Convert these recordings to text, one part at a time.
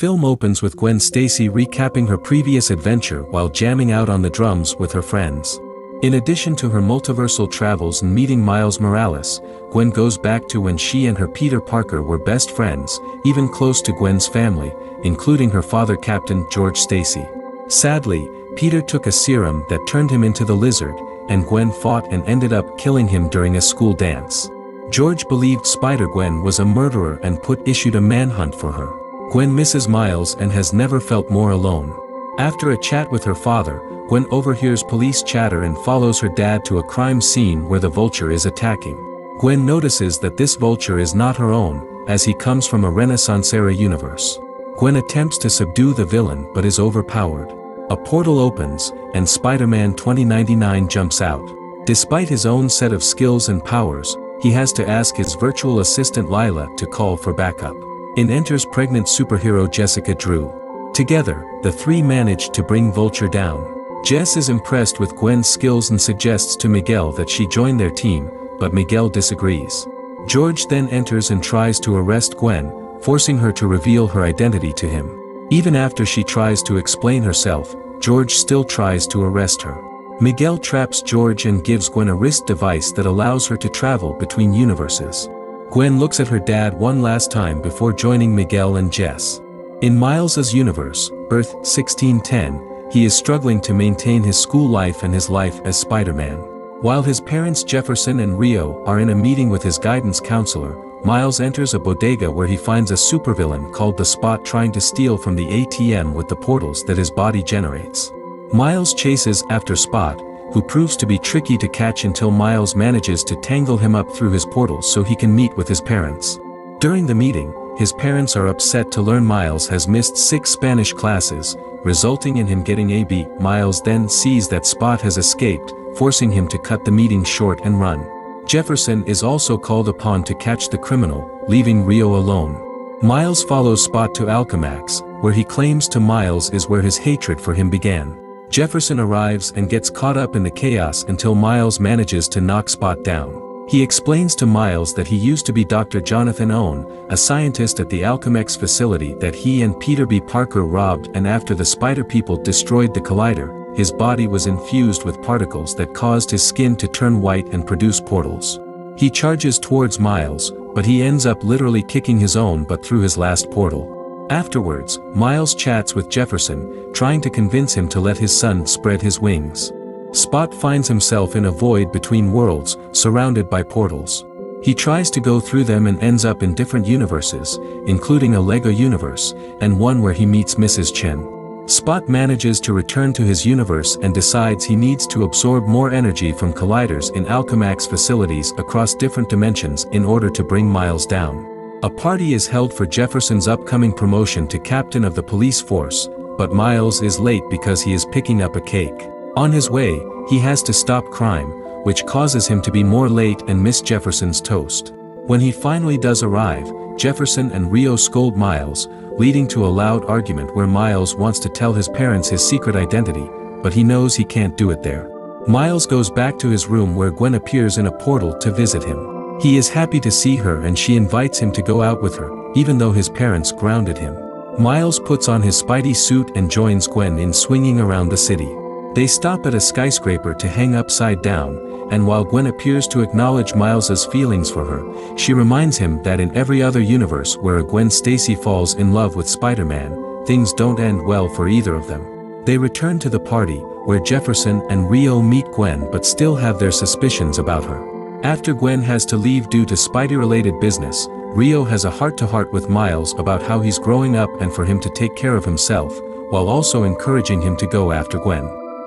film opens with Gwen Stacy recapping her previous adventure while jamming out on the drums with her friends. In addition to her multiversal travels and meeting Miles Morales, Gwen goes back to when she and her Peter Parker were best friends, even close to Gwen's family, including her father Captain George Stacy. Sadly, Peter took a serum that turned him into the Lizard, and Gwen fought and ended up killing him during a school dance. George believed Spider-Gwen was a murderer and issued a manhunt for her. Gwen misses Miles and has never felt more alone. After a chat with her father, Gwen overhears police chatter and follows her dad to a crime scene where the Vulture is attacking. Gwen notices that this Vulture is not her own, as he comes from a Renaissance-era universe. Gwen attempts to subdue the villain but is overpowered. A portal opens, and Spider-Man 2099 jumps out. Despite his own set of skills and powers, he has to ask his virtual assistant Lila to call for backup. In enters pregnant superhero Jessica Drew. Together, the three manage to bring Vulture down. Jess is impressed with Gwen's skills and suggests to Miguel that she join their team, but Miguel disagrees. George then enters and tries to arrest Gwen, forcing her to reveal her identity to him. Even after she tries to explain herself, George still tries to arrest her. Miguel traps George and gives Gwen a wrist device that allows her to travel between universes. Gwen looks at her dad one last time before joining Miguel and Jess. In Miles's universe, Earth 1610, he is struggling to maintain his school life and his life as Spider-Man. While his parents Jefferson and Rio are in a meeting with his guidance counselor, Miles enters a bodega where he finds a supervillain called the Spot trying to steal from the ATM with the portals that his body generates. Miles chases after Spot, who proves to be tricky to catch until Miles manages to tangle him up through his portals so he can meet with his parents. During the meeting, his parents are upset to learn Miles has missed 6 Spanish classes, resulting in him getting a B. Miles then sees that Spot has escaped, forcing him to cut the meeting short and run. Jefferson is also called upon to catch the criminal, leaving Rio alone. Miles follows Spot to Alchemax, where he claims to Miles is where his hatred for him began. Jefferson arrives and gets caught up in the chaos until Miles manages to knock Spot down. He explains to Miles that he used to be Dr. Jonathan Owen, a scientist at the Alchemax facility that he and Peter B. Parker robbed, and after the Spider People destroyed the Collider, his body was infused with particles that caused his skin to turn white and produce portals. He charges towards Miles, but he ends up literally kicking his own butt through his last portal. Afterwards, Miles chats with Jefferson, trying to convince him to let his son spread his wings. Spot finds himself in a void between worlds, surrounded by portals. He tries to go through them and ends up in different universes, including a Lego universe, and one where he meets Mrs. Chen. Spot manages to return to his universe and decides he needs to absorb more energy from colliders in Alchemax facilities across different dimensions in order to bring Miles down. A party is held for Jefferson's upcoming promotion to captain of the police force, but Miles is late because he is picking up a cake. On his way, he has to stop crime, which causes him to be more late and miss Jefferson's toast. When he finally does arrive, Jefferson and Rio scold Miles, leading to a loud argument where Miles wants to tell his parents his secret identity, but he knows he can't do it there. Miles goes back to his room where Gwen appears in a portal to visit him. He is happy to see her and she invites him to go out with her, even though his parents grounded him. Miles puts on his Spidey suit and joins Gwen in swinging around the city. They stop at a skyscraper to hang upside down, and while Gwen appears to acknowledge Miles's feelings for her, she reminds him that in every other universe where a Gwen Stacy falls in love with Spider-Man, things don't end well for either of them. They return to the party, where Jefferson and Rio meet Gwen but still have their suspicions about her. After Gwen has to leave due to Spidey-related business, Rio has a heart-to-heart with Miles about how he's growing up and for him to take care of himself, while also encouraging him to go after Gwen.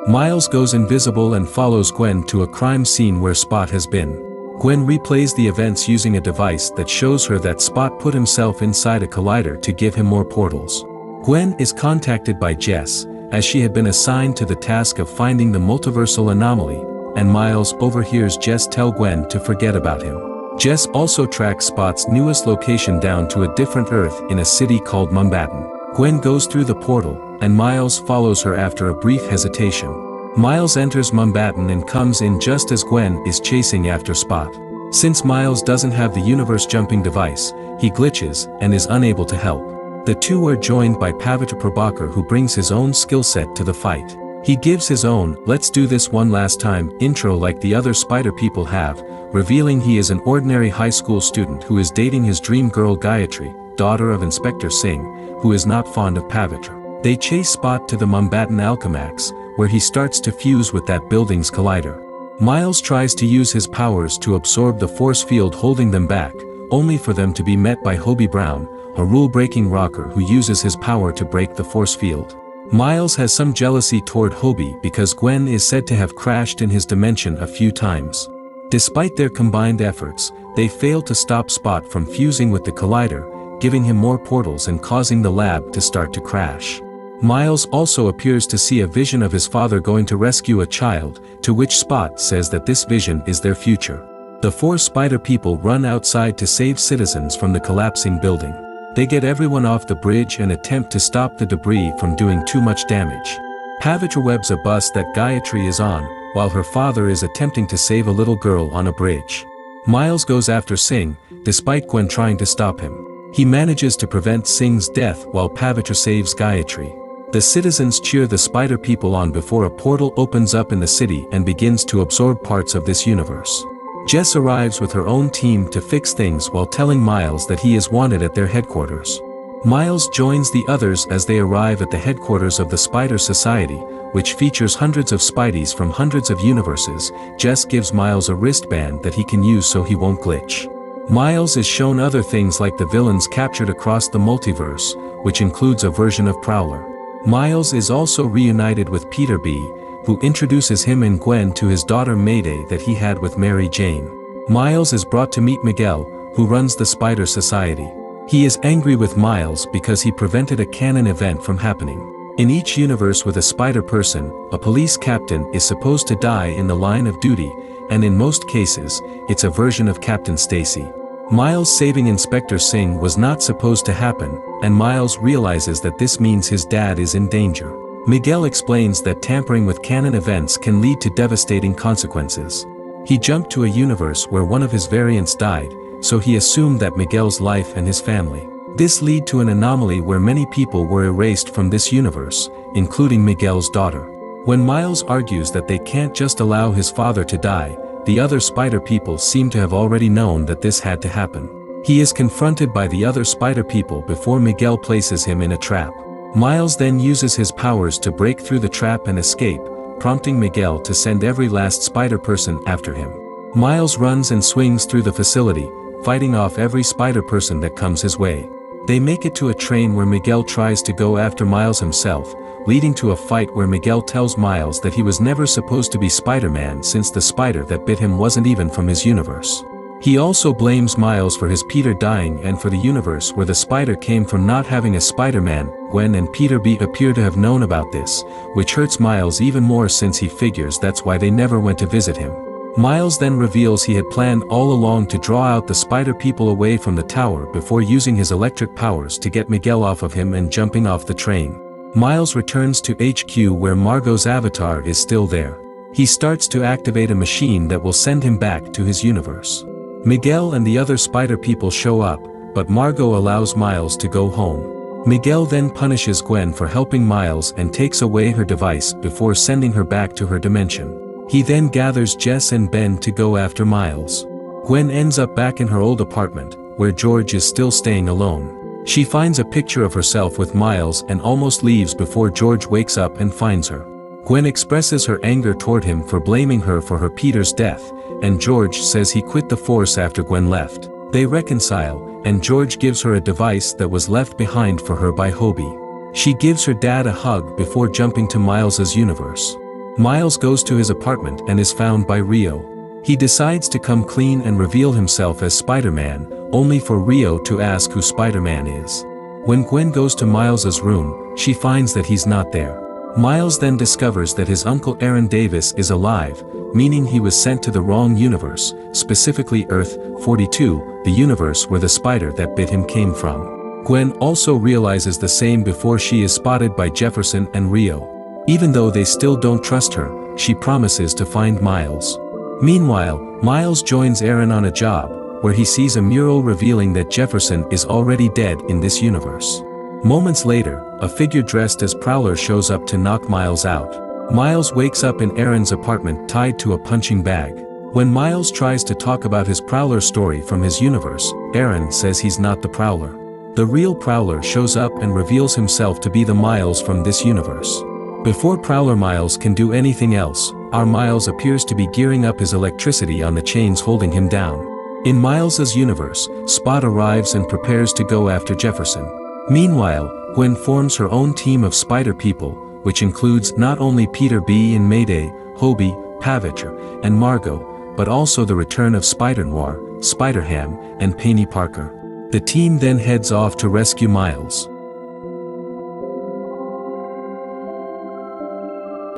Miles goes invisible and follows Gwen to a crime scene where Spot has been. Gwen replays the events using a device that shows her that Spot put himself inside a collider to give him more portals. Gwen is contacted by Jess, as she had been assigned to the task of finding the multiversal anomaly, and Miles overhears Jess tell Gwen to forget about him. Jess also tracks Spot's newest location down to a different Earth in a city called Mumbattan. Gwen goes through the portal, and Miles follows her after a brief hesitation. Miles enters Mumbattan and comes in just as Gwen is chasing after Spot. Since Miles doesn't have the universe jumping device, he glitches and is unable to help. The two are joined by Pavitra Prabhakar, who brings his own skill set to the fight. He gives his own "let's do this one last time" intro like the other spider people have, revealing he is an ordinary high school student who is dating his dream girl Gayatri, daughter of Inspector Singh, who is not fond of Pavitra. They chase Spot to the Mumbattan Alchemax, where he starts to fuse with that building's collider. Miles tries to use his powers to absorb the force field holding them back, only for them to be met by Hobie Brown, a rule-breaking rocker who uses his power to break the force field. Miles has some jealousy toward Hobie because Gwen is said to have crashed in his dimension a few times. Despite their combined efforts, they fail to stop Spot from fusing with the collider, giving him more portals and causing the lab to start to crash. Miles also appears to see a vision of his father going to rescue a child, to which Spot says that this vision is their future. The four spider people run outside to save citizens from the collapsing building. They get everyone off the bridge and attempt to stop the debris from doing too much damage. Pavitra webs a bus that Gayatri is on, while her father is attempting to save a little girl on a bridge. Miles goes after Singh, despite Gwen trying to stop him. He manages to prevent Singh's death while Pavitra saves Gayatri. The citizens cheer the spider people on before a portal opens up in the city and begins to absorb parts of this universe. Jess arrives with her own team to fix things while telling Miles that he is wanted at their headquarters. Miles joins the others as they arrive at the headquarters of the Spider Society, which features hundreds of Spideys from hundreds of universes. Jess gives Miles a wristband that he can use so he won't glitch. Miles is shown other things like the villains captured across the multiverse, which includes a version of Prowler. Miles is also reunited with Peter B., who introduces him and Gwen to his daughter Mayday that he had with Mary Jane. Miles is brought to meet Miguel, who runs the Spider Society. He is angry with Miles because he prevented a canon event from happening. In each universe with a spider person, a police captain is supposed to die in the line of duty, and in most cases, it's a version of Captain Stacy. Miles saving Inspector Singh was not supposed to happen, and Miles realizes that this means his dad is in danger. Miguel explains that tampering with canon events can lead to devastating consequences. He jumped to a universe where one of his variants died, so he assumed that Miguel's life and his family. This led to an anomaly where many people were erased from this universe, including Miguel's daughter. When Miles argues that they can't just allow his father to die, the other spider people seem to have already known that this had to happen. He is confronted by the other spider people before Miguel places him in a trap. Miles then uses his powers to break through the trap and escape, prompting Miguel to send every last spider person after him. Miles runs and swings through the facility, fighting off every spider person that comes his way. They make it to a train where Miguel tries to go after Miles himself, leading to a fight where Miguel tells Miles that he was never supposed to be Spider-Man since the spider that bit him wasn't even from his universe. He also blames Miles for his Peter dying and for the universe where the spider came from not having a Spider-Man. Gwen and Peter B appear to have known about this, which hurts Miles even more since he figures that's why they never went to visit him. Miles then reveals he had planned all along to draw out the spider people away from the tower before using his electric powers to get Miguel off of him and jumping off the train. Miles returns to HQ where Margot's avatar is still there. He starts to activate a machine that will send him back to his universe. Miguel and the other spider people show up, but Margot allows Miles to go home. Miguel then punishes Gwen for helping Miles and takes away her device before sending her back to her dimension. He then gathers Jess and Ben to go after Miles. Gwen ends up back in her old apartment, where George is still staying alone. She finds a picture of herself with Miles and almost leaves before George wakes up and finds her. Gwen expresses her anger toward him for blaming her for her Peter's death, and George says he quit the Force after Gwen left. They reconcile, and George gives her a device that was left behind for her by Hobie. She gives her dad a hug before jumping to Miles's universe. Miles goes to his apartment and is found by Rio. He decides to come clean and reveal himself as Spider-Man, only for Rio to ask who Spider-Man is. When Gwen goes to Miles's room, she finds that he's not there. Miles then discovers that his uncle Aaron Davis is alive, meaning he was sent to the wrong universe, specifically Earth-42, the universe where the spider that bit him came from. Gwen also realizes the same before she is spotted by Jefferson and Rio. Even though they still don't trust her, she promises to find Miles. Meanwhile, Miles joins Aaron on a job, where he sees a mural revealing that Jefferson is already dead in this universe. Moments later, a figure dressed as Prowler shows up to knock Miles out. Miles wakes up in Aaron's apartment tied to a punching bag. When Miles tries to talk about his Prowler story from his universe, Aaron says he's not the Prowler. The real Prowler shows up and reveals himself to be the Miles from this universe. Before Prowler Miles can do anything else, our Miles appears to be gearing up his electricity on the chains holding him down. In Miles's universe, Spot arrives and prepares to go after Jefferson. Meanwhile, Gwen forms her own team of spider people, which includes not only Peter B. and Mayday, Hobie, Pavitcher, and Margot, but also the return of Spider-Noir, Spider-Ham, and Penny Parker. The team then heads off to rescue Miles.